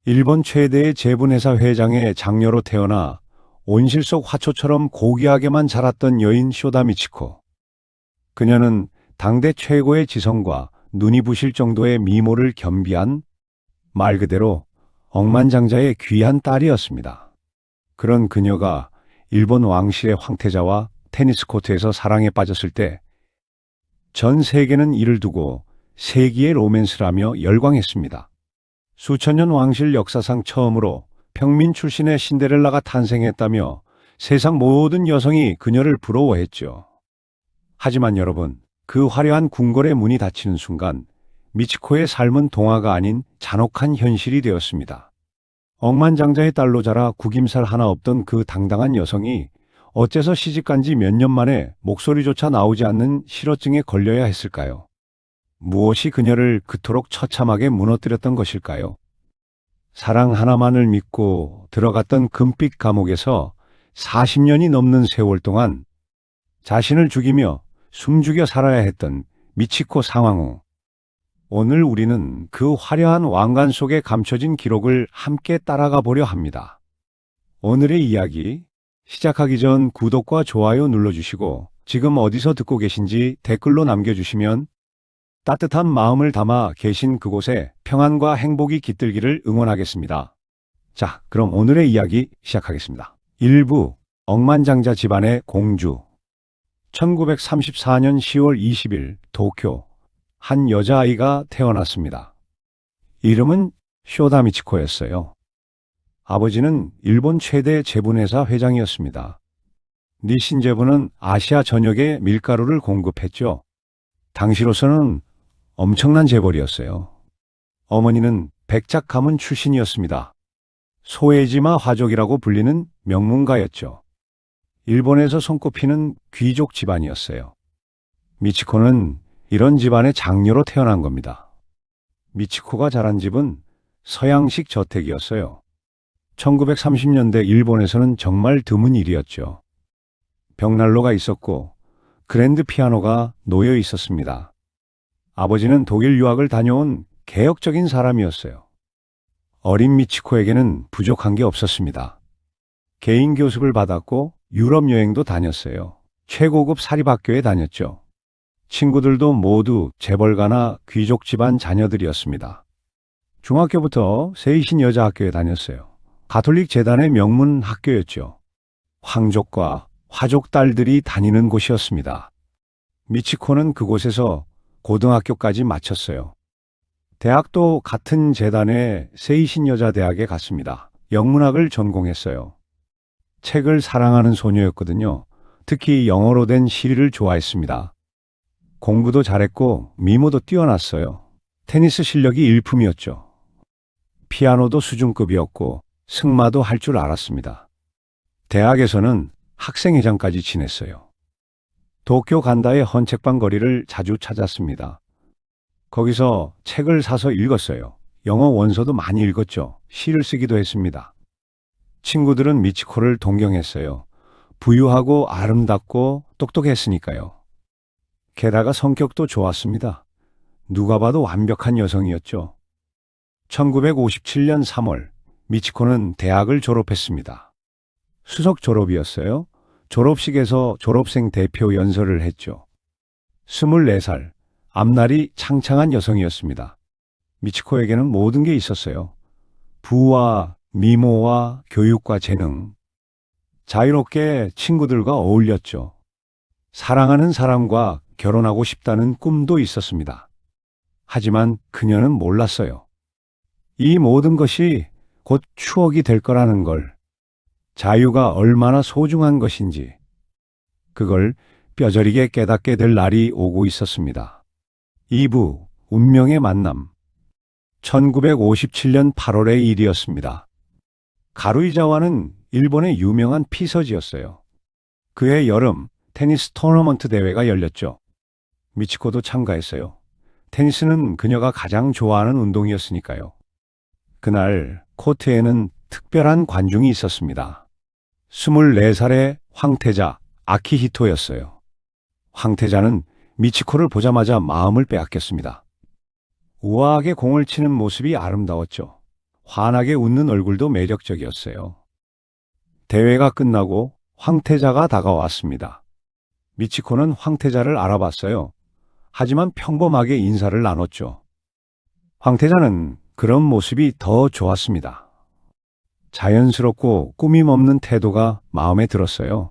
일본 최대의 제분회사 회장의 장녀로 태어나 온실 속 화초처럼 고귀하게만 자랐던 여인 쇼다 미치코. 그녀는 당대 최고의 지성과 눈이 부실 정도의 미모를 겸비한 말 그대로 억만장자의 귀한 딸이었습니다. 그런 그녀가 일본 왕실의 황태자와 테니스 코트에서 사랑에 빠졌을 때 전 세계는 이를 두고 세기의 로맨스라며 열광했습니다. 수천 년 왕실 역사상 처음으로 평민 출신의 신데렐라가 탄생했다며 세상 모든 여성이 그녀를 부러워했죠. 하지만 여러분, 그 화려한 궁궐의 문이 닫히는 순간 미치코의 삶은 동화가 아닌 잔혹한 현실이 되었습니다. 억만장자의 딸로 자라 구김살 하나 없던 그 당당한 여성이 어째서 시집간 지 몇 년 만에 목소리조차 나오지 않는 실어증에 걸려야 했을까요? 무엇이 그녀를 그토록 처참하게 무너뜨렸던 것일까요? 사랑 하나만을 믿고 들어갔던 금빛 감옥에서 40년이 넘는 세월 동안 자신을 죽이며 숨죽여 살아야 했던 미치코 상황후. 오늘 우리는 그 화려한 왕관 속에 감춰진 기록을 함께 따라가 보려 합니다. 오늘의 이야기 시작하기 전 구독과 좋아요 눌러주시고 지금 어디서 듣고 계신지 댓글로 남겨주시면 따뜻한 마음을 담아 계신 그곳에 평안과 행복이 깃들기를 응원하겠습니다. 자, 그럼 오늘의 이야기 시작하겠습니다. 1부 억만장자 집안의 공주. 1934년 10월 20일 도쿄. 한 여자아이가 태어났습니다. 이름은 쇼다 미치코였어요. 아버지는 일본 최대 제분회사 회장이었습니다. 니신 제분은 아시아 전역에 밀가루를 공급했죠. 당시로서는 엄청난 재벌이었어요. 어머니는 백작 가문 출신이었습니다. 소에지마 화족이라고 불리는 명문가였죠. 일본에서 손꼽히는 귀족 집안이었어요. 미치코는 이런 집안의 장녀로 태어난 겁니다. 미치코가 자란 집은 서양식 저택이었어요. 1930년대 일본에서는 정말 드문 일이었죠. 벽난로가 있었고 그랜드 피아노가 놓여 있었습니다. 아버지는 독일 유학을 다녀온 개혁적인 사람이었어요. 어린 미치코에게는 부족한 게 없었습니다. 개인 교습을 받았고 유럽 여행도 다녔어요. 최고급 사립학교에 다녔죠. 친구들도 모두 재벌가나 귀족 집안 자녀들이었습니다. 중학교부터 세이신 여자학교에 다녔어요. 가톨릭 재단의 명문 학교였죠. 황족과 화족 딸들이 다니는 곳이었습니다. 미치코는 그곳에서 고등학교까지 마쳤어요. 대학도 같은 재단의 세이신 여자대학에 갔습니다. 영문학을 전공했어요. 책을 사랑하는 소녀였거든요. 특히 영어로 된 시를 좋아했습니다. 공부도 잘했고 미모도 뛰어났어요. 테니스 실력이 일품이었죠. 피아노도 수준급이었고 승마도 할 줄 알았습니다. 대학에서는 학생회장까지 지냈어요. 도쿄 간다의 헌책방 거리를 자주 찾았습니다. 거기서 책을 사서 읽었어요. 영어 원서도 많이 읽었죠. 시를 쓰기도 했습니다. 친구들은 미치코를 동경했어요. 부유하고 아름답고 똑똑했으니까요. 게다가 성격도 좋았습니다. 누가 봐도 완벽한 여성이었죠. 1957년 3월 미치코는 대학을 졸업했습니다. 수석 졸업이었어요. 졸업식에서 졸업생 대표 연설을 했죠. 24살, 앞날이 창창한 여성이었습니다. 미치코에게는 모든 게 있었어요. 부와 미모와 교육과 재능. 자유롭게 친구들과 어울렸죠. 사랑하는 사람과 결혼하고 싶다는 꿈도 있었습니다. 하지만 그녀는 몰랐어요. 이 모든 것이 곧 추억이 될 거라는 걸, 자유가 얼마나 소중한 것인지, 그걸 뼈저리게 깨닫게 될 날이 오고 있었습니다. 2부 운명의 만남. 1957년 8월의 일이었습니다. 가루이자와는 일본의 유명한 피서지였어요. 그해 여름 테니스 토너먼트 대회가 열렸죠. 미치코도 참가했어요. 테니스는 그녀가 가장 좋아하는 운동이었으니까요. 그날 코트에는 특별한 관중이 있었습니다. 24살의 황태자 아키히토였어요. 황태자는 미치코를 보자마자 마음을 빼앗겼습니다. 우아하게 공을 치는 모습이 아름다웠죠. 환하게 웃는 얼굴도 매력적이었어요. 대회가 끝나고 황태자가 다가왔습니다. 미치코는 황태자를 알아봤어요. 하지만 평범하게 인사를 나눴죠. 황태자는 그런 모습이 더 좋았습니다. 자연스럽고 꾸밈 없는 태도가 마음에 들었어요.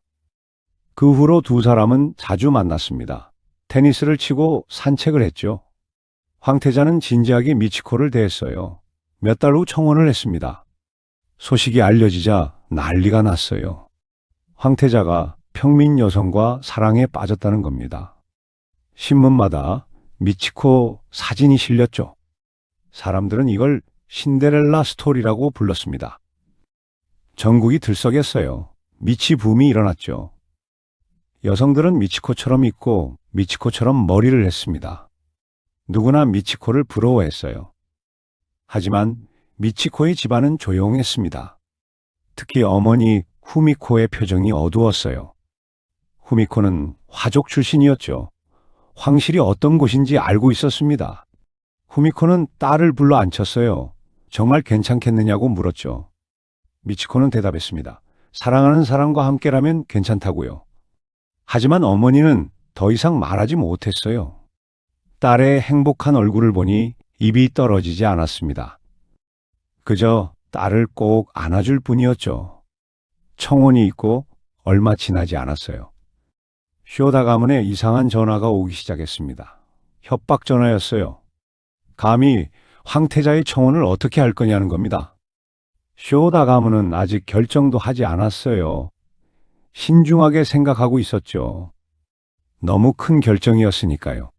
그 후로 두 사람은 자주 만났습니다. 테니스를 치고 산책을 했죠. 황태자는 진지하게 미치코를 대했어요. 몇 달 후 청혼을 했습니다. 소식이 알려지자 난리가 났어요. 황태자가 평민 여성과 사랑에 빠졌다는 겁니다. 신문마다 미치코 사진이 실렸죠. 사람들은 이걸 신데렐라 스토리라고 불렀습니다. 전국이 들썩였어요. 미치 붐이 일어났죠. 여성들은 미치코처럼 입고 미치코처럼 머리를 했습니다. 누구나 미치코를 부러워했어요. 하지만 미치코의 집안은 조용했습니다. 특히 어머니 후미코의 표정이 어두웠어요. 후미코는 화족 출신이었죠. 황실이 어떤 곳인지 알고 있었습니다. 후미코는 딸을 불러 앉혔어요. 정말 괜찮겠느냐고 물었죠. 미치코는 대답했습니다. 사랑하는 사람과 함께라면 괜찮다고요. 하지만 어머니는 더 이상 말하지 못했어요. 딸의 행복한 얼굴을 보니 입이 떨어지지 않았습니다. 그저 딸을 꼭 안아줄 뿐이었죠. 청혼이 있고 얼마 지나지 않았어요. 쇼다 가문에 이상한 전화가 오기 시작했습니다. 협박 전화였어요. 감히 황태자의 청혼을 어떻게 할 거냐는 겁니다. 쇼다 가문은 아직 결정도 하지 않았어요. 신중하게 생각하고 있었죠. 너무 큰 결정이었으니까요.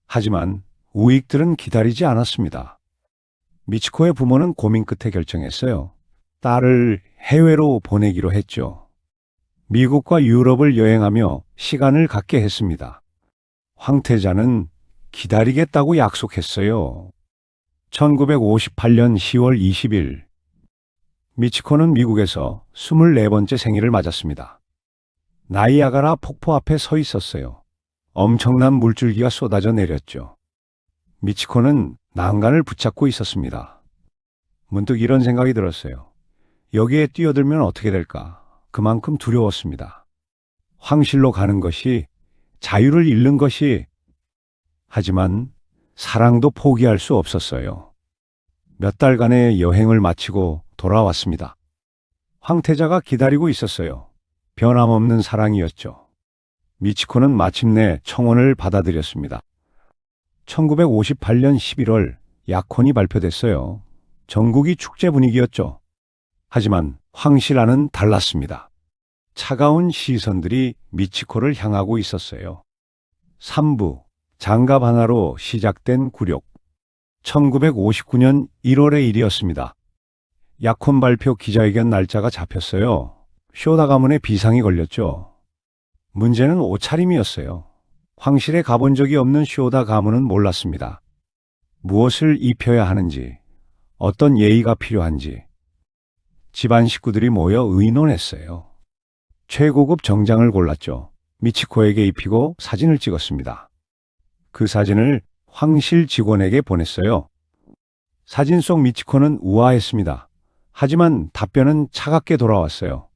하지만 우익들은 기다리지 않았습니다. 미치코의 부모는 고민 끝에 결정했어요. 딸을 해외로 보내기로 했죠. 미국과 유럽을 여행하며 시간을 갖게 했습니다. 황태자는 기다리겠다고 약속했어요. 1958년 10월 20일, 미치코는 미국에서 24번째 생일을 맞았습니다. 나이아가라 폭포 앞에 서 있었어요. 엄청난 물줄기가 쏟아져 내렸죠. 미치코는 난간을 붙잡고 있었습니다. 문득 이런 생각이 들었어요. 여기에 뛰어들면 어떻게 될까? 그만큼 두려웠습니다. 황실로 가는 것이, 자유를 잃는 것이, 하지만 사랑도 포기할 수 없었어요. 몇 달간의 여행을 마치고 돌아왔습니다. 황태자가 기다리고 있었어요. 변함없는 사랑이었죠. 미치코는 마침내 청혼을 받아들였습니다. 1958년 11월 약혼이 발표됐어요. 전국이 축제 분위기였죠. 하지만 황실안은 달랐습니다. 차가운 시선들이 미치코를 향하고 있었어요. 3부, 장갑 하나로 시작된 굴욕. 1959년 1월의 일이었습니다. 약혼 발표 기자회견 날짜가 잡혔어요. 쇼다 가문에 비상이 걸렸죠. 문제는 옷차림이었어요. 황실에 가본 적이 없는 쇼다 가문은 몰랐습니다. 무엇을 입혀야 하는지, 어떤 예의가 필요한지. 집안 식구들이 모여 의논했어요. 최고급 정장을 골랐죠. 미치코에게 입히고 사진을 찍었습니다. 그 사진을 황실 직원에게 보냈어요. 사진 속 미치코는 우아했습니다. 하지만 답변은 차갑게 돌아왔어요.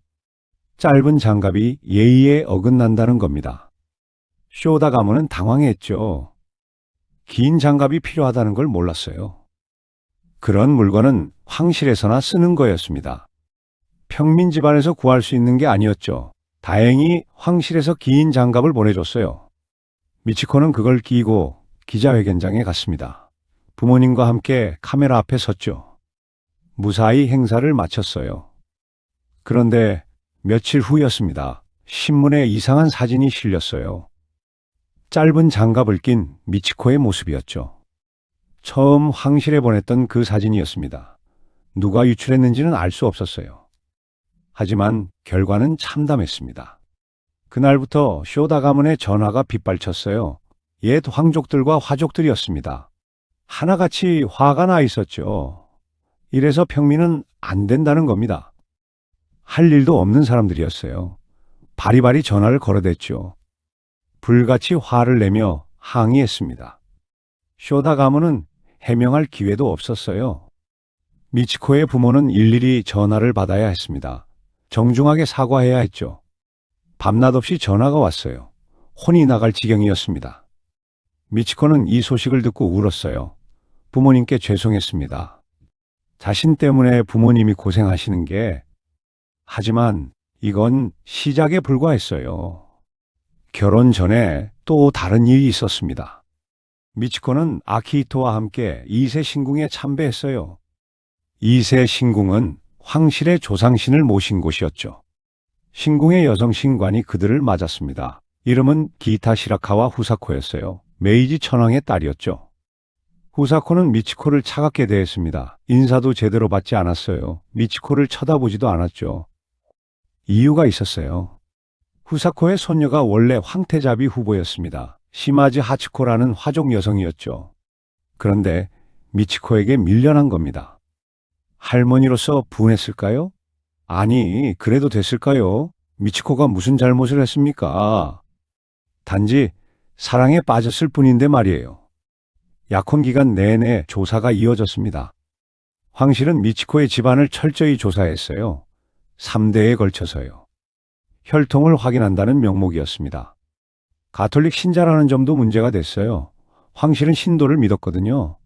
짧은 장갑이 예의에 어긋난다는 겁니다. 쇼다 가문은 당황했죠. 긴 장갑이 필요하다는 걸 몰랐어요. 그런 물건은 황실에서나 쓰는 거였습니다. 평민 집안에서 구할 수 있는 게 아니었죠. 다행히 황실에서 긴 장갑을 보내줬어요. 미치코는 그걸 끼고 기자회견장에 갔습니다. 부모님과 함께 카메라 앞에 섰죠. 무사히 행사를 마쳤어요. 그런데 며칠 후였습니다. 신문에 이상한 사진이 실렸어요. 짧은 장갑을 낀 미치코의 모습이었죠. 처음 황실에 보냈던 그 사진이었습니다. 누가 유출했는지는 알 수 없었어요. 하지만 결과는 참담했습니다. 그날부터 쇼다 가문의 전화가 빗발쳤어요. 옛 황족들과 화족들이었습니다. 하나같이 화가 나 있었죠. 이래서 평민은 안 된다는 겁니다. 할 일도 없는 사람들이었어요. 바리바리 전화를 걸어댔죠. 불같이 화를 내며 항의했습니다. 쇼다 가문은 해명할 기회도 없었어요. 미치코의 부모는 일일이 전화를 받아야 했습니다. 정중하게 사과해야 했죠. 밤낮 없이 전화가 왔어요. 혼이 나갈 지경이었습니다. 미치코는 이 소식을 듣고 울었어요. 부모님께 죄송했습니다. 자신 때문에 부모님이 고생하시는 게, 하지만 이건 시작에 불과했어요. 결혼 전에 또 다른 일이 있었습니다. 미치코는 아키히토와 함께 2세 신궁에 참배했어요. 2세 신궁은 황실의 조상신을 모신 곳이었죠. 신궁의 여성 신관이 그들을 맞았습니다. 이름은 기타 시라카와 후사코였어요. 메이지 천황의 딸이었죠. 후사코는 미치코를 차갑게 대했습니다. 인사도 제대로 받지 않았어요. 미치코를 쳐다보지도 않았죠. 이유가 있었어요. 후사코의 손녀가 원래 황태자비 후보였습니다. 시마즈 하츠코라는 화족 여성이었죠. 그런데 미치코에게 밀려난 겁니다. 할머니로서 분했을까요? 아니, 그래도 됐을까요? 미치코가 무슨 잘못을 했습니까? 단지 사랑에 빠졌을 뿐인데 말이에요. 약혼 기간 내내 조사가 이어졌습니다. 황실은 미치코의 집안을 철저히 조사했어요. 3대에 걸쳐서요. 혈통을 확인한다는 명목이었습니다. 가톨릭 신자라는 점도 문제가 됐어요. 황실은 신도를 믿었거든요.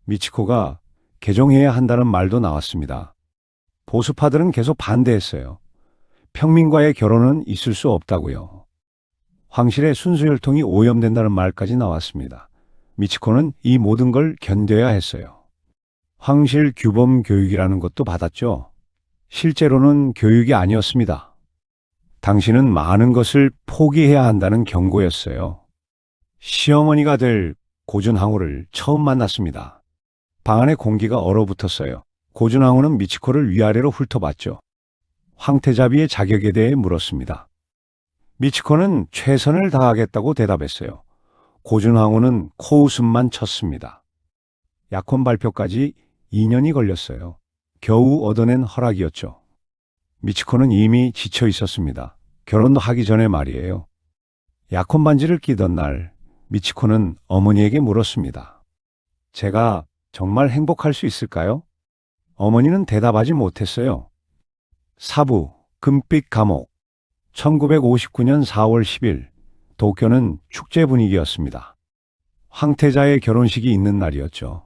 미치코가 개종해야 한다는 말도 나왔습니다. 보수파들은 계속 반대했어요. 평민과의 결혼은 있을 수 없다고요. 황실의 순수혈통이 오염된다는 말까지 나왔습니다. 미치코는 이 모든 걸 견뎌야 했어요. 황실 규범 교육이라는 것도 받았죠. 실제로는 교육이 아니었습니다. 당신은 많은 것을 포기해야 한다는 경고였어요. 시어머니가 될 고준항우를 처음 만났습니다. 방 안의 공기가 얼어붙었어요. 고준항우는 미치코를 위아래로 훑어봤죠. 황태자비의 자격에 대해 물었습니다. 미치코는 최선을 다하겠다고 대답했어요. 고준항우는 코웃음만 쳤습니다. 약혼 발표까지 2년이 걸렸어요. 겨우 얻어낸 허락이었죠. 미치코는 이미 지쳐 있었습니다. 결혼도 하기 전에 말이에요. 약혼 반지를 끼던 날, 미치코는 어머니에게 물었습니다. 제가 정말 행복할 수 있을까요? 어머니는 대답하지 못했어요. 사부, 금빛 감옥. 1959년 4월 10일, 도쿄는 축제 분위기였습니다. 황태자의 결혼식이 있는 날이었죠.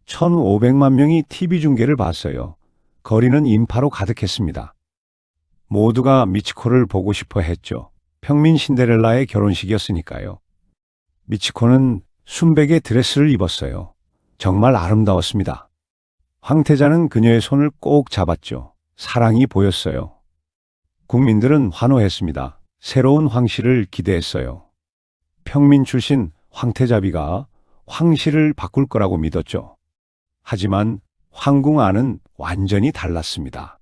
1,500만 명이 TV 중계를 봤어요. 거리는 인파로 가득했습니다. 모두가 미치코를 보고 싶어 했죠. 평민 신데렐라의 결혼식이었으니까요. 미치코는 순백의 드레스를 입었어요. 정말 아름다웠습니다. 황태자는 그녀의 손을 꼭 잡았죠. 사랑이 보였어요. 국민들은 환호했습니다. 새로운 황실을 기대했어요. 평민 출신 황태자비가 황실을 바꿀 거라고 믿었죠. 하지만 황궁 안은 완전히 달랐습니다.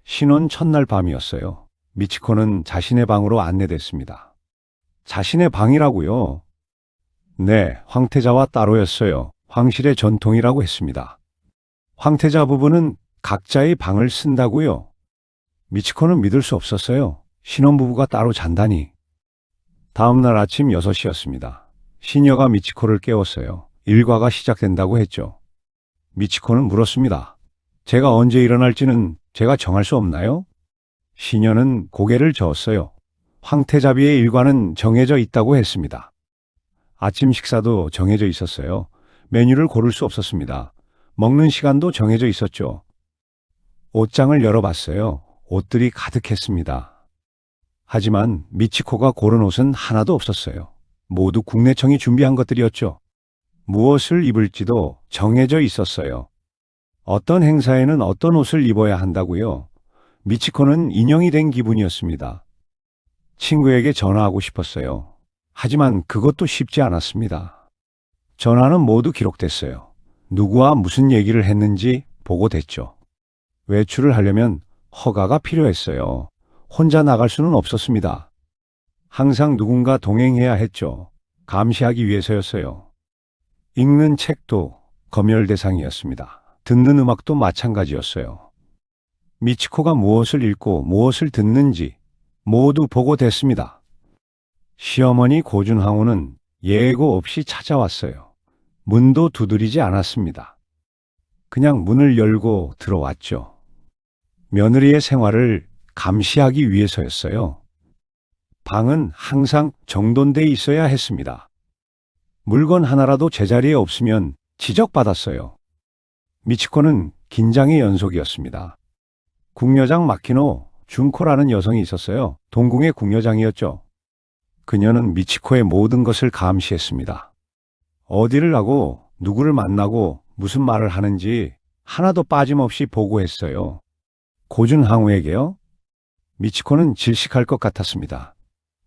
신혼 첫날 밤이었어요. 미치코는 자신의 방으로 안내됐습니다. 자신의 방이라고요? 네, 황태자와 따로였어요. 황실의 전통이라고 했습니다. 황태자 부부는 각자의 방을 쓴다고요? 미치코는 믿을 수 없었어요. 신혼부부가 따로 잔다니. 다음 날 아침 6시였습니다. 시녀가 미치코를 깨웠어요. 일과가 시작된다고 했죠. 미치코는 물었습니다. 제가 언제 일어날지는 제가 정할 수 없나요? 시녀는 고개를 저었어요. 황태자비의 일과는 정해져 있다고 했습니다. 아침 식사도 정해져 있었어요. 메뉴를 고를 수 없었습니다. 먹는 시간도 정해져 있었죠. 옷장을 열어봤어요. 옷들이 가득했습니다. 하지만 미치코가 고른 옷은 하나도 없었어요. 모두 국내청이 준비한 것들이었죠. 무엇을 입을지도 정해져 있었어요. 어떤 행사에는 어떤 옷을 입어야 한다고요. 미치코는 인형이 된 기분이었습니다. 친구에게 전화하고 싶었어요. 하지만 그것도 쉽지 않았습니다. 전화는 모두 기록됐어요. 누구와 무슨 얘기를 했는지 보고됐죠. 외출을 하려면 허가가 필요했어요. 혼자 나갈 수는 없었습니다. 항상 누군가 동행해야 했죠. 감시하기 위해서였어요. 읽는 책도 검열 대상이었습니다. 듣는 음악도 마찬가지였어요. 미치코가 무엇을 읽고 무엇을 듣는지 모두 보고됐습니다. 시어머니 고준항우는 예고 없이 찾아왔어요. 문도 두드리지 않았습니다. 그냥 문을 열고 들어왔죠. 며느리의 생활을 감시하기 위해서였어요. 방은 항상 정돈돼 있어야 했습니다. 물건 하나라도 제자리에 없으면 지적받았어요. 미치코는 긴장의 연속이었습니다. 궁여장 마키노 준코라는 여성이 있었어요. 동궁의 궁여장이었죠. 그녀는 미치코의 모든 것을 감시했습니다. 어디를 가고 누구를 만나고 무슨 말을 하는지 하나도 빠짐없이 보고했어요. 고준항우에게요? 미치코는 질식할 것 같았습니다.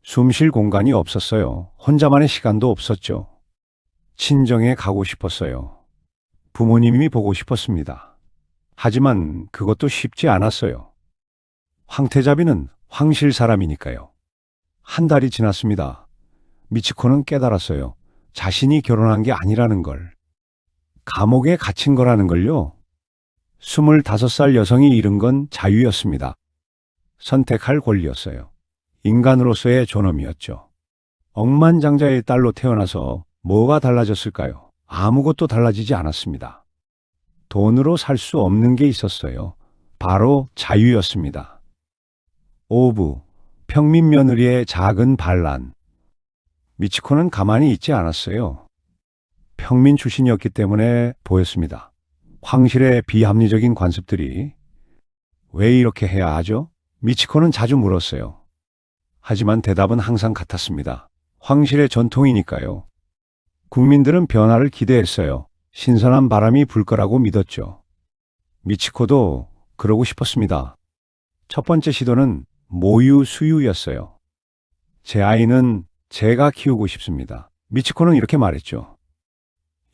숨 쉴 공간이 없었어요. 혼자만의 시간도 없었죠. 친정에 가고 싶었어요. 부모님이 보고 싶었습니다. 하지만 그것도 쉽지 않았어요. 황태자비는 황실 사람이니까요. 한 달이 지났습니다. 미치코는 깨달았어요. 자신이 결혼한 게 아니라는 걸. 감옥에 갇힌 거라는 걸요. 25살 여성이 잃은 건 자유였습니다. 선택할 권리였어요. 인간으로서의 존엄이었죠. 억만장자의 딸로 태어나서 뭐가 달라졌을까요? 아무것도 달라지지 않았습니다. 돈으로 살 수 없는 게 있었어요. 바로 자유였습니다. 오부, 평민 며느리의 작은 반란. 미치코는 가만히 있지 않았어요. 평민 출신이었기 때문에 보였습니다. 황실의 비합리적인 관습들이 왜 이렇게 해야 하죠? 미치코는 자주 물었어요. 하지만 대답은 항상 같았습니다. 황실의 전통이니까요. 국민들은 변화를 기대했어요. 신선한 바람이 불 거라고 믿었죠. 미치코도 그러고 싶었습니다. 첫 번째 시도는 모유 수유였어요. 제 아이는 제가 키우고 싶습니다. 미치코는 이렇게 말했죠.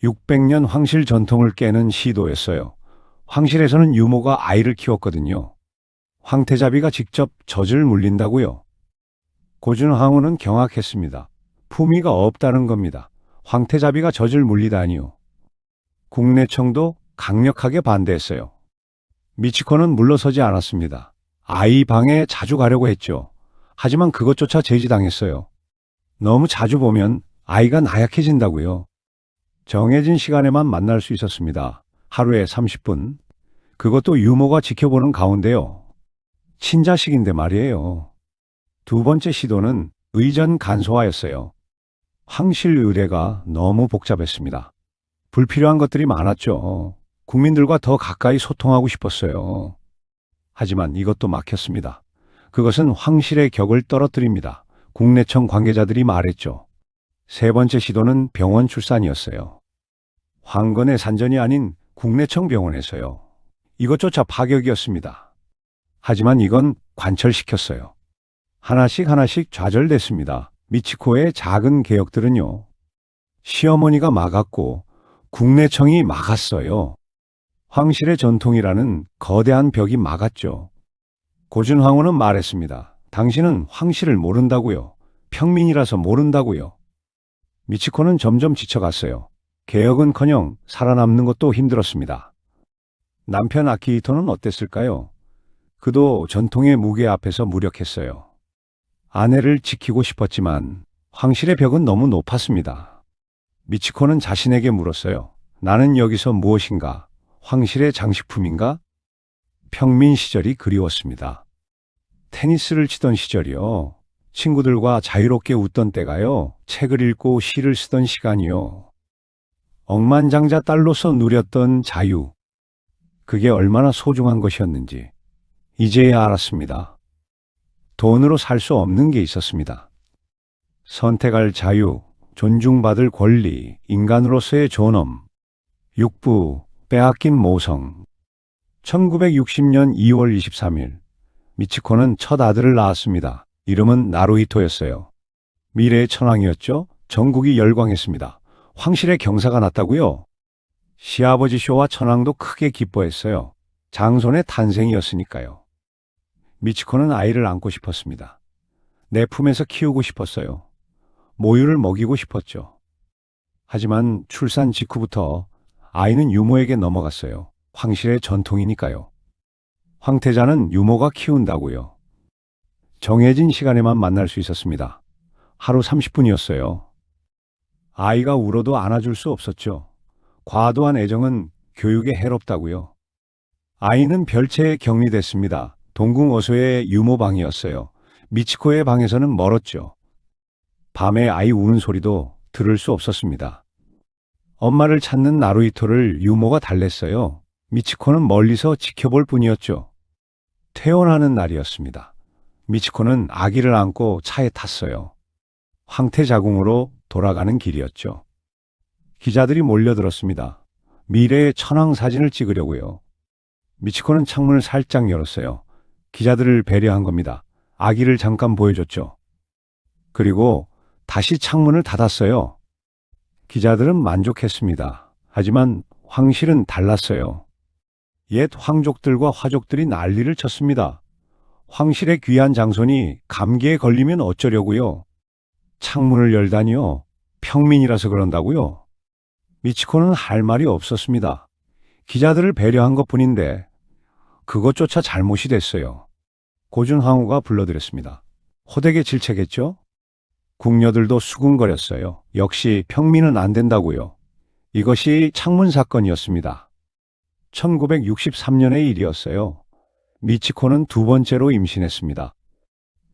600년 황실 전통을 깨는 시도였어요. 황실에서는 유모가 아이를 키웠거든요. 황태자비가 직접 젖을 물린다고요. 고준항우는 경악했습니다. 품위가 없다는 겁니다. 황태자비가 젖을 물리다니요. 국내청도 강력하게 반대했어요. 미치코는 물러서지 않았습니다. 아이 방에 자주 가려고 했죠. 하지만 그것조차 제지당했어요. 너무 자주 보면 아이가 나약해진다고요. 정해진 시간에만 만날 수 있었습니다. 하루에 30분. 그것도 유모가 지켜보는 가운데요. 친자식인데 말이에요. 두 번째 시도는 의전 간소화였어요. 황실 의례가 너무 복잡했습니다. 불필요한 것들이 많았죠. 국민들과 더 가까이 소통하고 싶었어요. 하지만 이것도 막혔습니다. 그것은 황실의 격을 떨어뜨립니다. 국내청 관계자들이 말했죠. 세 번째 시도는 병원 출산이었어요. 황건의 산전이 아닌 국내청 병원에서요. 이것조차 파격이었습니다. 하지만 이건 관철시켰어요. 하나씩 좌절됐습니다. 미치코의 작은 개혁들은요. 시어머니가 막았고 국내청이 막았어요. 황실의 전통이라는 거대한 벽이 막았죠. 고준황후는 말했습니다. 당신은 황실을 모른다고요. 평민이라서 모른다고요. 미치코는 점점 지쳐갔어요. 개혁은커녕 살아남는 것도 힘들었습니다. 남편 아키히토는 어땠을까요? 그도 전통의 무게 앞에서 무력했어요. 아내를 지키고 싶었지만 황실의 벽은 너무 높았습니다. 미치코는 자신에게 물었어요. 나는 여기서 무엇인가? 황실의 장식품인가? 평민 시절이 그리웠습니다. 테니스를 치던 시절이요. 친구들과 자유롭게 웃던 때가요. 책을 읽고 시를 쓰던 시간이요. 억만장자 딸로서 누렸던 자유. 그게 얼마나 소중한 것이었는지 이제야 알았습니다. 돈으로 살 수 없는 게 있었습니다. 선택할 자유, 존중받을 권리, 인간으로서의 존엄, 육부, 빼앗긴 모성. 1960년 2월 23일, 미치코는 첫 아들을 낳았습니다. 이름은 나루히토였어요. 미래의 천황이었죠. 전국이 열광했습니다. 황실의 경사가 났다고요? 시아버지 쇼와 천황도 크게 기뻐했어요. 장손의 탄생이었으니까요. 미치코는 아이를 안고 싶었습니다. 내 품에서 키우고 싶었어요. 모유를 먹이고 싶었죠. 하지만 출산 직후부터 아이는 유모에게 넘어갔어요. 황실의 전통이니까요. 황태자는 유모가 키운다고요. 정해진 시간에만 만날 수 있었습니다. 하루 30분이었어요. 아이가 울어도 안아줄 수 없었죠. 과도한 애정은 교육에 해롭다고요. 아이는 별채에 격리됐습니다. 동궁어소의 유모방이었어요. 미치코의 방에서는 멀었죠. 밤에 아이 우는 소리도 들을 수 없었습니다. 엄마를 찾는 나루히토를 유모가 달랬어요. 미치코는 멀리서 지켜볼 뿐이었죠. 퇴원하는 날이었습니다. 미치코는 아기를 안고 차에 탔어요. 황태자궁으로 돌아가는 길이었죠. 기자들이 몰려들었습니다. 미래의 천황 사진을 찍으려고요. 미치코는 창문을 살짝 열었어요. 기자들을 배려한 겁니다. 아기를 잠깐 보여줬죠. 그리고 다시 창문을 닫았어요. 기자들은 만족했습니다. 하지만 황실은 달랐어요. 옛 황족들과 화족들이 난리를 쳤습니다. 황실의 귀한 장손이 감기에 걸리면 어쩌려고요? 창문을 열다니요? 평민이라서 그런다고요? 미치코는 할 말이 없었습니다. 기자들을 배려한 것뿐인데 그것조차 잘못이 됐어요. 고준황후가 불러들였습니다. 호되게 질책했죠? 궁녀들도 수군거렸어요. 역시 평민은 안 된다고요. 이것이 창문 사건이었습니다. 1963년의 일이었어요. 미치코는 두 번째로 임신했습니다.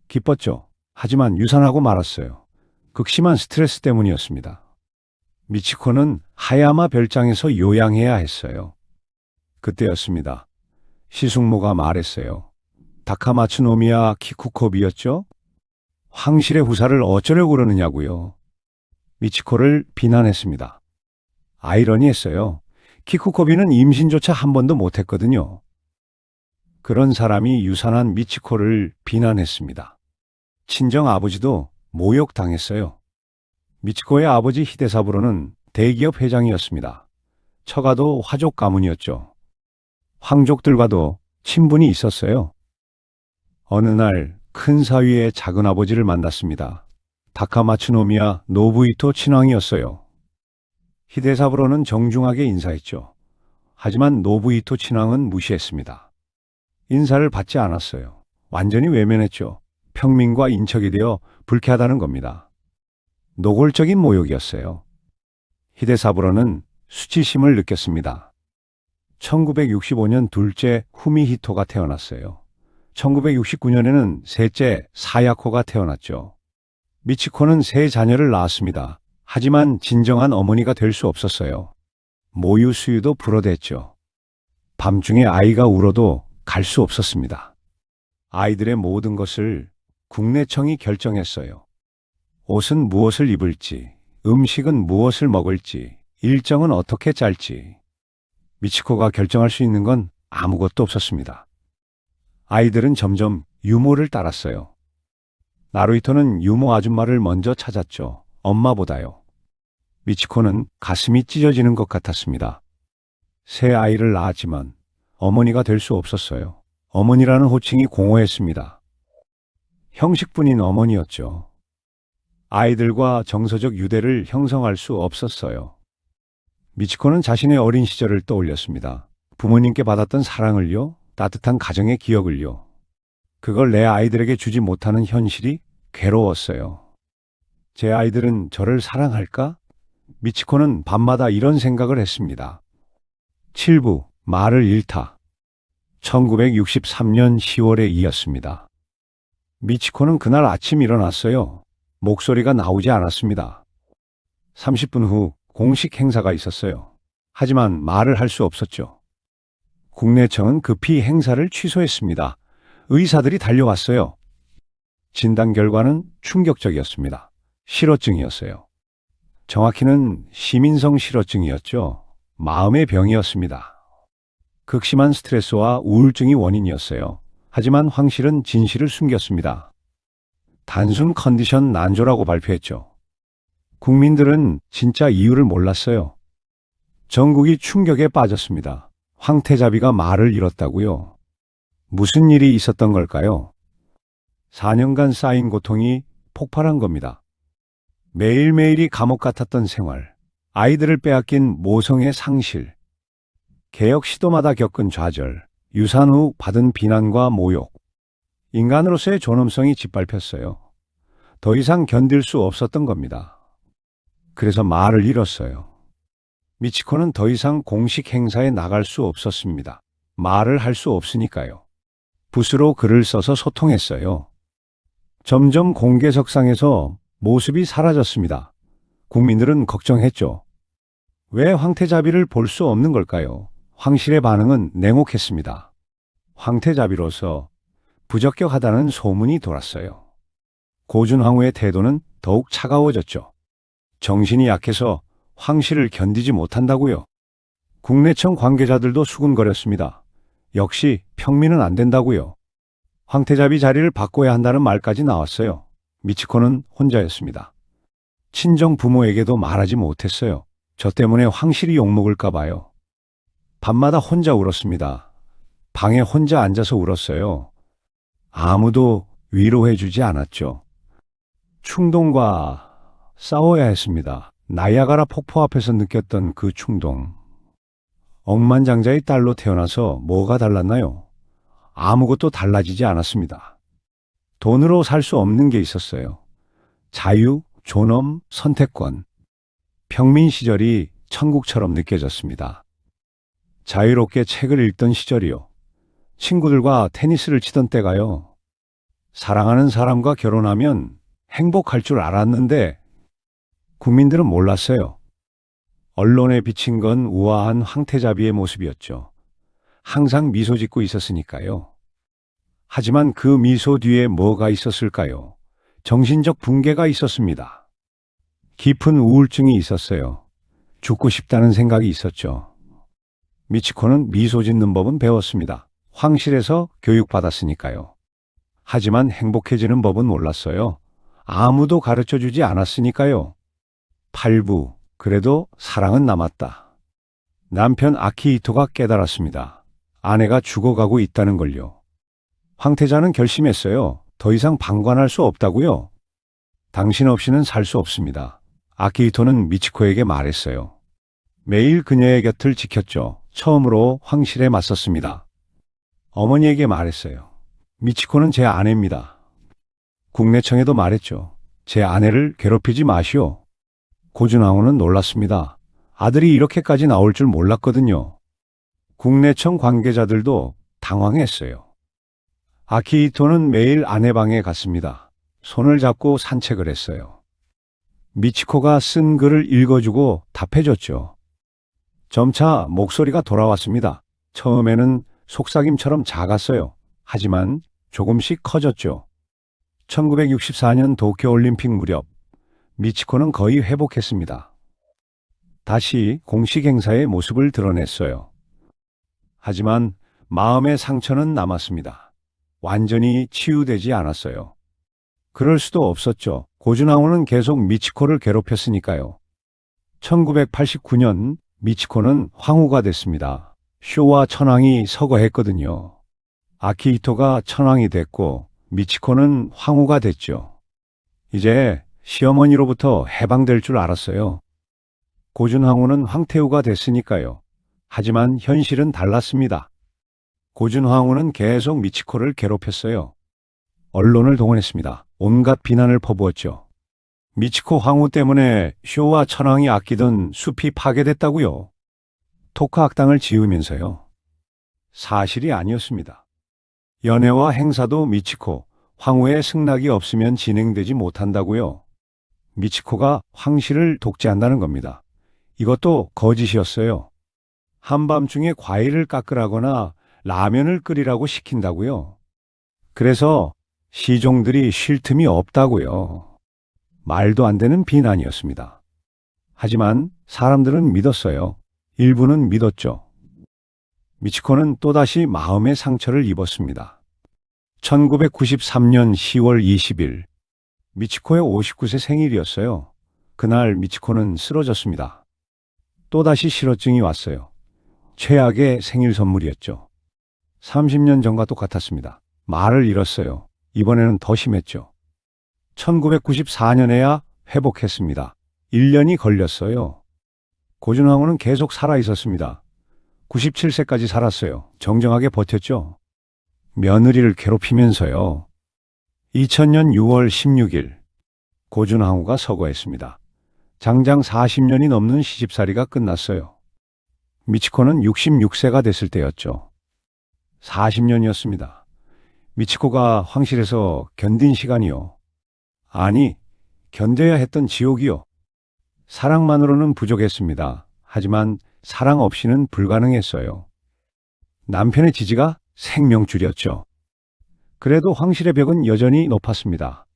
기뻤죠. 하지만 유산하고 말았어요. 극심한 스트레스 때문이었습니다. 미치코는 하야마 별장에서 요양해야 했어요. 그때였습니다. 시숙모가 말했어요. 다카마츠노미야 키쿠코비였죠? 황실의 후사를 어쩌려고 그러느냐고요. 미치코를 비난했습니다. 아이러니했어요. 키쿠코비는 임신조차 한 번도 못했거든요. 그런 사람이 유산한 미치코를 비난했습니다. 친정 아버지도 모욕당했어요. 미치코의 아버지 히데사부로는 대기업 회장이었습니다. 처가도 화족 가문이었죠. 황족들과도 친분이 있었어요. 어느 날 큰 사위의 작은 아버지를 만났습니다. 다카마츠노미야 노부히토 친왕이었어요. 히데사부로는 정중하게 인사했죠. 하지만 노부히토 친왕은 무시했습니다. 인사를 받지 않았어요. 완전히 외면했죠. 평민과 인척이 되어 불쾌하다는 겁니다. 노골적인 모욕이었어요. 히데사부로는 수치심을 느꼈습니다. 1965년 둘째 후미히토가 태어났어요. 1969년에는 셋째 사야코가 태어났죠. 미치코는 세 자녀를 낳았습니다. 하지만 진정한 어머니가 될 수 없었어요. 모유 수유도 불어댔죠. 밤중에 아이가 울어도 갈 수 없었습니다. 아이들의 모든 것을 국내청이 결정했어요. 옷은 무엇을 입을지, 음식은 무엇을 먹을지, 일정은 어떻게 짤지. 미치코가 결정할 수 있는 건 아무것도 없었습니다. 아이들은 점점 유모를 따랐어요. 나루히토는 유모 아줌마를 먼저 찾았죠. 엄마보다요. 미치코는 가슴이 찢어지는 것 같았습니다. 새 아이를 낳았지만 어머니가 될 수 없었어요. 어머니라는 호칭이 공허했습니다. 형식뿐인 어머니였죠. 아이들과 정서적 유대를 형성할 수 없었어요. 미치코는 자신의 어린 시절을 떠올렸습니다. 부모님께 받았던 사랑을요, 따뜻한 가정의 기억을요. 그걸 내 아이들에게 주지 못하는 현실이 괴로웠어요. 제 아이들은 저를 사랑할까? 미치코는 밤마다 이런 생각을 했습니다. 7부 말을 잃다. 1963년 10월의 이었습니다. 미치코는 그날 아침 일어났어요. 목소리가 나오지 않았습니다. 30분 후 공식 행사가 있었어요. 하지만 말을 할 수 없었죠. 국내청은 급히 행사를 취소했습니다. 의사들이 달려왔어요. 진단 결과는 충격적이었습니다. 실어증이었어요. 정확히는 시민성 실어증이었죠. 마음의 병이었습니다. 극심한 스트레스와 우울증이 원인이었어요. 하지만 황실은 진실을 숨겼습니다. 단순 컨디션 난조라고 발표했죠. 국민들은 진짜 이유를 몰랐어요. 전국이 충격에 빠졌습니다. 황태자비가 말을 잃었다고요? 무슨 일이 있었던 걸까요? 4년간 쌓인 고통이 폭발한 겁니다. 매일매일이 감옥 같았던 생활, 아이들을 빼앗긴 모성의 상실, 개혁 시도마다 겪은 좌절, 유산 후 받은 비난과 모욕, 인간으로서의 존엄성이 짓밟혔어요. 더 이상 견딜 수 없었던 겁니다. 그래서 말을 잃었어요. 미치코는 더 이상 공식 행사에 나갈 수 없었습니다. 말을 할 수 없으니까요. 붓으로 글을 써서 소통했어요. 점점 공개석상에서 모습이 사라졌습니다. 국민들은 걱정했죠. 왜 황태자비를 볼 수 없는 걸까요? 황실의 반응은 냉혹했습니다. 황태자비로서 부적격하다는 소문이 돌았어요. 고준황후의 태도는 더욱 차가워졌죠. 정신이 약해서 황실을 견디지 못한다고요. 국내청 관계자들도 수군거렸습니다. 역시 평민은 안 된다고요. 황태자비 자리를 바꿔야 한다는 말까지 나왔어요. 미치코는 혼자였습니다. 친정 부모에게도 말하지 못했어요. 저 때문에 황실이 욕먹을까 봐요. 밤마다 혼자 울었습니다. 방에 혼자 앉아서 울었어요. 아무도 위로해주지 않았죠. 충동과 싸워야 했습니다. 나이아가라 폭포 앞에서 느꼈던 그 충동. 억만장자의 딸로 태어나서 뭐가 달랐나요? 아무것도 달라지지 않았습니다. 돈으로 살 수 없는 게 있었어요. 자유, 존엄, 선택권. 평민 시절이 천국처럼 느껴졌습니다. 자유롭게 책을 읽던 시절이요. 친구들과 테니스를 치던 때가요. 사랑하는 사람과 결혼하면 행복할 줄 알았는데 국민들은 몰랐어요. 언론에 비친 건 우아한 황태자비의 모습이었죠. 항상 미소 짓고 있었으니까요. 하지만 그 미소 뒤에 뭐가 있었을까요? 정신적 붕괴가 있었습니다. 깊은 우울증이 있었어요. 죽고 싶다는 생각이 있었죠. 미치코는 미소 짓는 법은 배웠습니다. 황실에서 교육받았으니까요. 하지만 행복해지는 법은 몰랐어요. 아무도 가르쳐 주지 않았으니까요. 8부, 그래도 사랑은 남았다. 남편 아키히토가 깨달았습니다. 아내가 죽어가고 있다는 걸요. 황태자는 결심했어요. 더 이상 방관할 수 없다고요. 당신 없이는 살 수 없습니다. 아키히토는 미치코에게 말했어요. 매일 그녀의 곁을 지켰죠. 처음으로 황실에 맞섰습니다. 어머니에게 말했어요. 미치코는 제 아내입니다. 국내청에도 말했죠. 제 아내를 괴롭히지 마시오. 고준황후는 놀랐습니다. 아들이 이렇게까지 나올 줄 몰랐거든요. 국내청 관계자들도 당황했어요. 아키히토는 매일 아내 방에 갔습니다. 손을 잡고 산책을 했어요. 미치코가 쓴 글을 읽어주고 답해줬죠. 점차 목소리가 돌아왔습니다. 처음에는 속삭임처럼 작았어요. 하지만 조금씩 커졌죠. 1964년 도쿄올림픽 무렵 미치코는 거의 회복했습니다. 다시 공식 행사의 모습을 드러냈어요. 하지만 마음의 상처는 남았습니다. 완전히 치유되지 않았어요. 그럴 수도 없었죠. 고준황후는 계속 미치코를 괴롭혔으니까요. 1989년 미치코는 황후가 됐습니다. 쇼와 천황이 서거했거든요. 아키히토가 천황이 됐고 미치코는 황후가 됐죠. 이제 시어머니로부터 해방될 줄 알았어요. 고준황후는 황태후가 됐으니까요. 하지만 현실은 달랐습니다. 고준황후는 계속 미치코를 괴롭혔어요. 언론을 동원했습니다. 온갖 비난을 퍼부었죠. 미치코 황후 때문에 쇼와 천황이 아끼던 숲이 파괴됐다고요. 토크 악당을 지으면서요. 사실이 아니었습니다. 연회와 행사도 미치코, 황후의 승낙이 없으면 진행되지 못한다고요. 미치코가 황실을 독재한다는 겁니다. 이것도 거짓이었어요. 한밤중에 과일을 깎으라거나 라면을 끓이라고 시킨다고요. 그래서 시종들이 쉴 틈이 없다고요. 말도 안 되는 비난이었습니다. 하지만 사람들은 믿었어요. 일부는 믿었죠. 미치코는 또다시 마음의 상처를 입었습니다. 1993년 10월 20일, 미치코의 59세 생일이었어요. 그날 미치코는 쓰러졌습니다. 또다시 실어증이 왔어요. 최악의 생일 선물이었죠. 30년 전과 똑같았습니다. 말을 잃었어요. 이번에는 더 심했죠. 1994년에야 회복했습니다. 1년이 걸렸어요. 고준황후는 계속 살아 있었습니다. 97세까지 살았어요. 정정하게 버텼죠. 며느리를 괴롭히면서요. 2000년 6월 16일 고준황후가 서거했습니다. 장장 40년이 넘는 시집살이가 끝났어요. 미치코는 66세가 됐을 때였죠. 40년이었습니다. 미치코가 황실에서 견딘 시간이요. 아니, 견뎌야 했던 지옥이요. 사랑만으로는 부족했습니다. 하지만 사랑 없이는 불가능했어요. 남편의 지지가 생명줄이었죠. 그래도 황실의 벽은 여전히 높았습니다.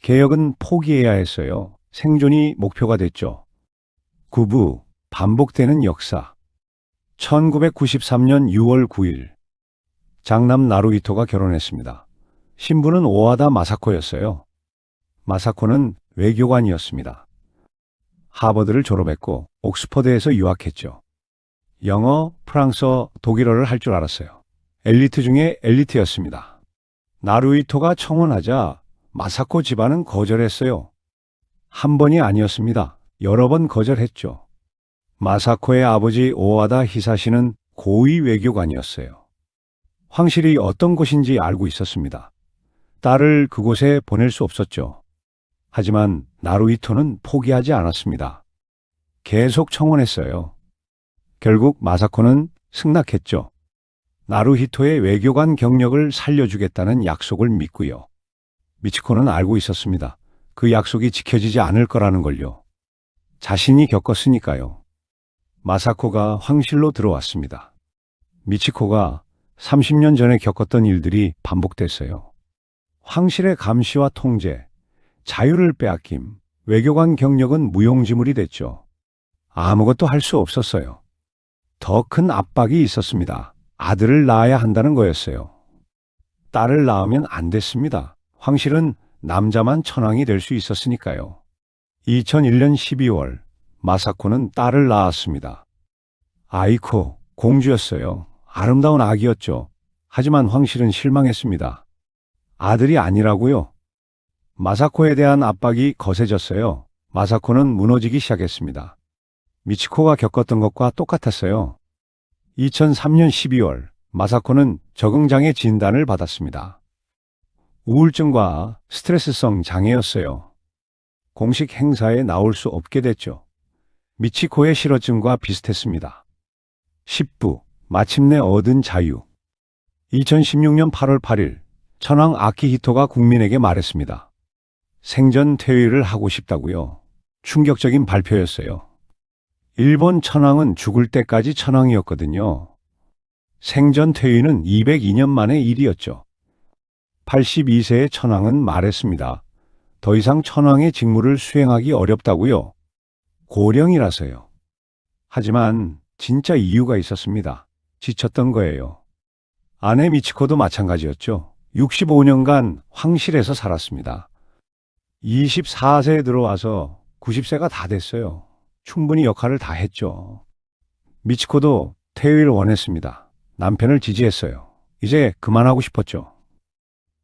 개혁은 포기해야 했어요. 생존이 목표가 됐죠. 구부, 반복되는 역사. 1993년 6월 9일, 장남 나루히토가 결혼했습니다. 신부는 오하다 마사코였어요. 마사코는 외교관이었습니다. 하버드를 졸업했고 옥스퍼드에서 유학했죠. 영어, 프랑스어, 독일어를 할 줄 알았어요. 엘리트 중에 엘리트였습니다. 나루히토가 청혼하자 마사코 집안은 거절했어요. 한 번이 아니었습니다. 여러 번 거절했죠. 마사코의 아버지 오하다 히사시는 고위 외교관이었어요. 황실이 어떤 곳인지 알고 있었습니다. 딸을 그곳에 보낼 수 없었죠. 하지만 나루히토는 포기하지 않았습니다. 계속 청원했어요. 결국 마사코는 승낙했죠. 나루히토의 외교관 경력을 살려주겠다는 약속을 믿고요. 미치코는 알고 있었습니다. 그 약속이 지켜지지 않을 거라는 걸요. 자신이 겪었으니까요. 마사코가 황실로 들어왔습니다. 미치코가 30년 전에 겪었던 일들이 반복됐어요. 황실의 감시와 통제, 자유를 빼앗김, 외교관 경력은 무용지물이 됐죠. 아무것도 할 수 없었어요. 더 큰 압박이 있었습니다. 아들을 낳아야 한다는 거였어요. 딸을 낳으면 안 됐습니다. 황실은 남자만 천황이 될 수 있었으니까요. 2001년 12월, 마사코는 딸을 낳았습니다. 아이코, 공주였어요. 아름다운 아기였죠. 하지만 황실은 실망했습니다. 아들이 아니라고요? 마사코에 대한 압박이 거세졌어요. 마사코는 무너지기 시작했습니다. 미치코가 겪었던 것과 똑같았어요. 2003년 12월, 마사코는 적응장애 진단을 받았습니다. 우울증과 스트레스성 장애였어요. 공식 행사에 나올 수 없게 됐죠. 미치코의 실어증과 비슷했습니다. 10부, 마침내 얻은 자유. 2016년 8월 8일, 천황 아키히토가 국민에게 말했습니다. 생전 퇴위를 하고 싶다고요. 충격적인 발표였어요. 일본 천황은 죽을 때까지 천황이었거든요. 생전 퇴위는 202년 만의 일이었죠. 82세의 천황은 말했습니다. 더 이상 천황의 직무를 수행하기 어렵다고요. 고령이라서요. 하지만 진짜 이유가 있었습니다. 지쳤던 거예요. 아내 미치코도 마찬가지였죠. 65년간 황실에서 살았습니다. 24세에 들어와서 90세가 다 됐어요. 충분히 역할을 다 했죠. 미치코도 퇴위를 원했습니다. 남편을 지지했어요. 이제 그만하고 싶었죠.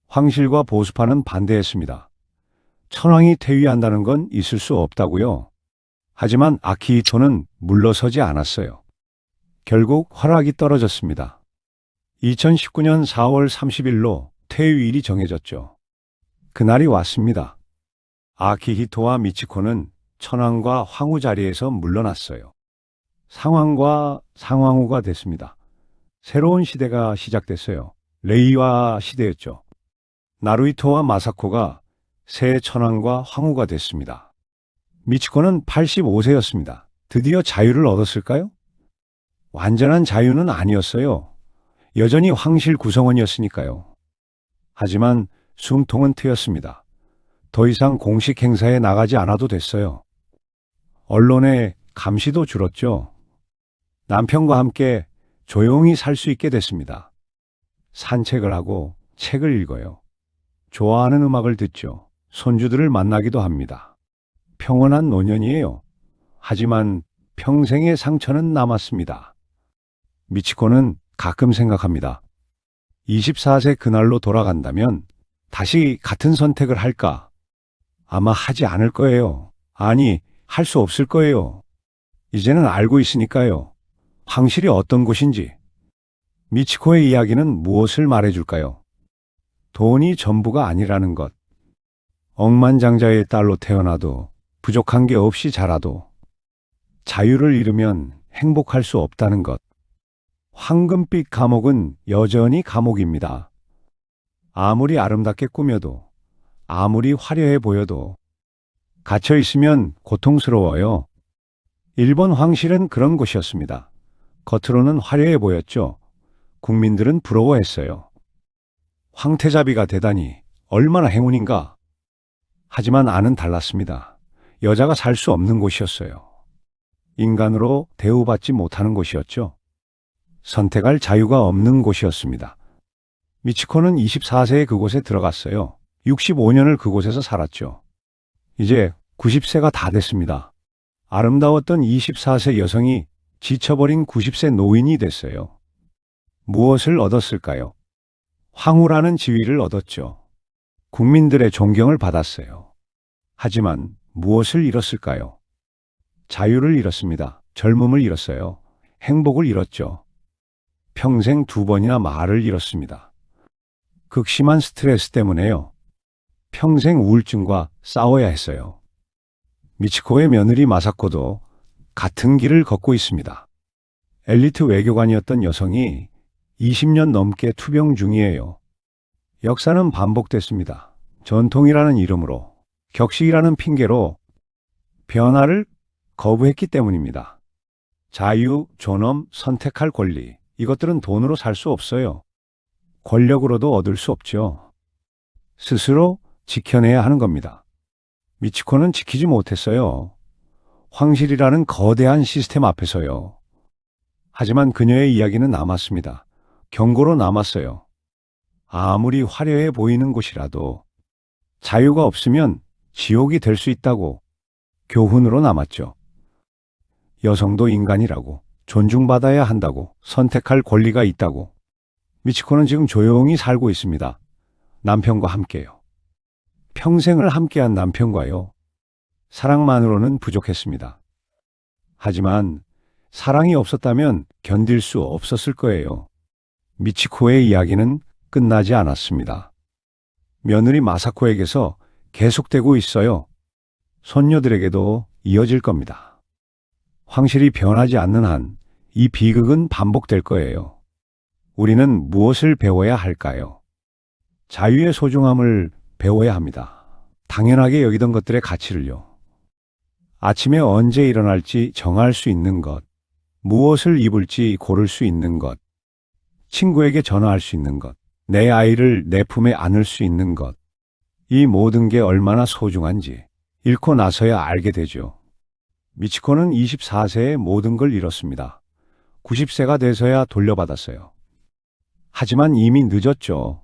황실과 보수파는 반대했습니다. 천황이 퇴위한다는 건 있을 수 없다고요. 하지만 아키히토는 물러서지 않았어요. 결국 허락이 떨어졌습니다. 2019년 4월 30일로 퇴위일이 정해졌죠. 그날이 왔습니다. 아키히토와 미치코는 천황과 황후 자리에서 물러났어요. 상황과 상황후가 됐습니다. 새로운 시대가 시작됐어요. 레이와 시대였죠. 나루히토와 마사코가 새 천황과 황후가 됐습니다. 미치코는 85세였습니다. 드디어 자유를 얻었을까요? 완전한 자유는 아니었어요. 여전히 황실 구성원이었으니까요. 하지만 숨통은 트였습니다. 더 이상 공식 행사에 나가지 않아도 됐어요. 언론의 감시도 줄었죠. 남편과 함께 조용히 살 수 있게 됐습니다. 산책을 하고 책을 읽어요. 좋아하는 음악을 듣죠. 손주들을 만나기도 합니다. 평온한 노년이에요. 하지만 평생의 상처는 남았습니다. 미치코는 가끔 생각합니다. 24세 그날로 돌아간다면 다시 같은 선택을 할까? 아마 하지 않을 거예요. 아니, 할 수 없을 거예요. 이제는 알고 있으니까요. 황실이 어떤 곳인지. 미치코의 이야기는 무엇을 말해줄까요? 돈이 전부가 아니라는 것. 억만장자의 딸로 태어나도 부족한 게 없이 자라도 자유를 잃으면 행복할 수 없다는 것. 황금빛 감옥은 여전히 감옥입니다. 아무리 아름답게 꾸며도, 아무리 화려해 보여도 갇혀 있으면 고통스러워요. 일본 황실은 그런 곳이었습니다. 겉으로는 화려해 보였죠. 국민들은 부러워했어요. 황태자비가 되다니 얼마나 행운인가. 하지만 안은 달랐습니다. 여자가 살 수 없는 곳이었어요. 인간으로 대우받지 못하는 곳이었죠. 선택할 자유가 없는 곳이었습니다. 미치코는 24세에 그곳에 들어갔어요. 65년을 그곳에서 살았죠. 이제 90세가 다 됐습니다. 아름다웠던 24세 여성이 지쳐버린 90세 노인이 됐어요. 무엇을 얻었을까요? 황후라는 지위를 얻었죠. 국민들의 존경을 받았어요. 하지만 무엇을 잃었을까요? 자유를 잃었습니다. 젊음을 잃었어요. 행복을 잃었죠. 평생 2번이나 말을 잃었습니다. 극심한 스트레스 때문에요. 평생 우울증과 싸워야 했어요. 미치코의 며느리 마사코도 같은 길을 걷고 있습니다. 엘리트 외교관이었던 여성이 20년 넘게 투병 중이에요. 역사는 반복됐습니다. 전통이라는 이름으로, 격식이라는 핑계로 변화를 거부했기 때문입니다. 자유, 존엄, 선택할 권리, 이것들은 돈으로 살 수 없어요. 권력으로도 얻을 수 없죠. 스스로 지켜내야 하는 겁니다. 미치코는 지키지 못했어요. 황실이라는 거대한 시스템 앞에서요. 하지만 그녀의 이야기는 남았습니다. 경고로 남았어요. 아무리 화려해 보이는 곳이라도 자유가 없으면 지옥이 될 수 있다고 교훈으로 남았죠. 여성도 인간이라고, 존중받아야 한다고, 선택할 권리가 있다고. 미치코는 지금 조용히 살고 있습니다. 남편과 함께요. 평생을 함께한 남편과요. 사랑만으로는 부족했습니다. 하지만 사랑이 없었다면 견딜 수 없었을 거예요. 미치코의 이야기는 끝나지 않았습니다. 며느리 마사코에게서 계속되고 있어요. 손녀들에게도 이어질 겁니다. 황실이 변하지 않는 한 이 비극은 반복될 거예요. 우리는 무엇을 배워야 할까요? 자유의 소중함을 배워야 합니다. 당연하게 여기던 것들의 가치를요. 아침에 언제 일어날지 정할 수 있는 것, 무엇을 입을지 고를 수 있는 것, 친구에게 전화할 수 있는 것, 내 아이를 내 품에 안을 수 있는 것, 이 모든 게 얼마나 소중한지 잃고 나서야 알게 되죠. 미치코는 24세에 모든 걸 잃었습니다. 90세가 돼서야 돌려받았어요. 하지만 이미 늦었죠.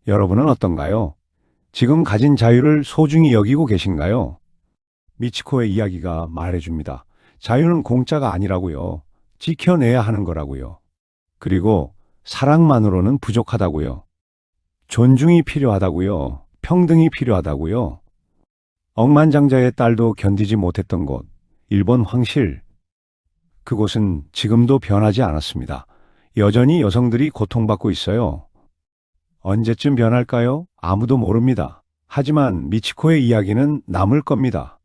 여러분은 어떤가요? 지금 가진 자유를 소중히 여기고 계신가요? 미치코의 이야기가 말해줍니다. 자유는 공짜가 아니라고요. 지켜내야 하는 거라고요. 그리고 사랑만으로는 부족하다고요. 존중이 필요하다고요. 평등이 필요하다고요. 억만장자의 딸도 견디지 못했던 곳, 일본 황실. 그곳은 지금도 변하지 않았습니다. 여전히 여성들이 고통받고 있어요. 언제쯤 변할까요? 아무도 모릅니다. 하지만 미치코의 이야기는 남을 겁니다.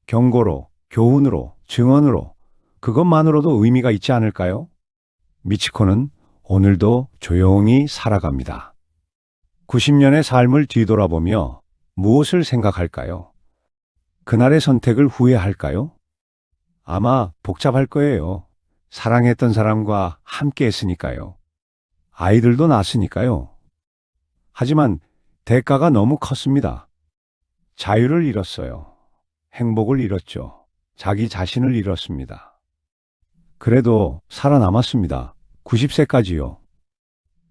경고로, 교훈으로, 증언으로, 그것만으로도 의미가 있지 않을까요? 미치코는 오늘도 조용히 살아갑니다. 90년의 삶을 뒤돌아보며 무엇을 생각할까요? 그날의 선택을 후회할까요? 아마 복잡할 거예요. 사랑했던 사람과 함께 했으니까요. 아이들도 낳았으니까요. 하지만 대가가 너무 컸습니다. 자유를 잃었어요. 행복을 잃었죠. 자기 자신을 잃었습니다. 그래도 살아남았습니다. 90세까지요.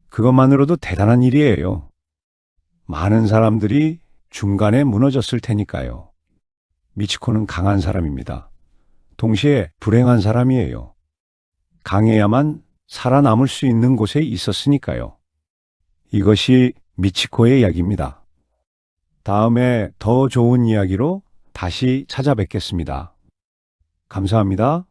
그것만으로도 대단한 일이에요. 많은 사람들이 중간에 무너졌을 테니까요. 미치코는 강한 사람입니다. 동시에 불행한 사람이에요. 강해야만 살아남을 수 있는 곳에 있었으니까요. 이것이 미치코의 이야기입니다. 다음에 더 좋은 이야기로 다시 찾아뵙겠습니다. 감사합니다.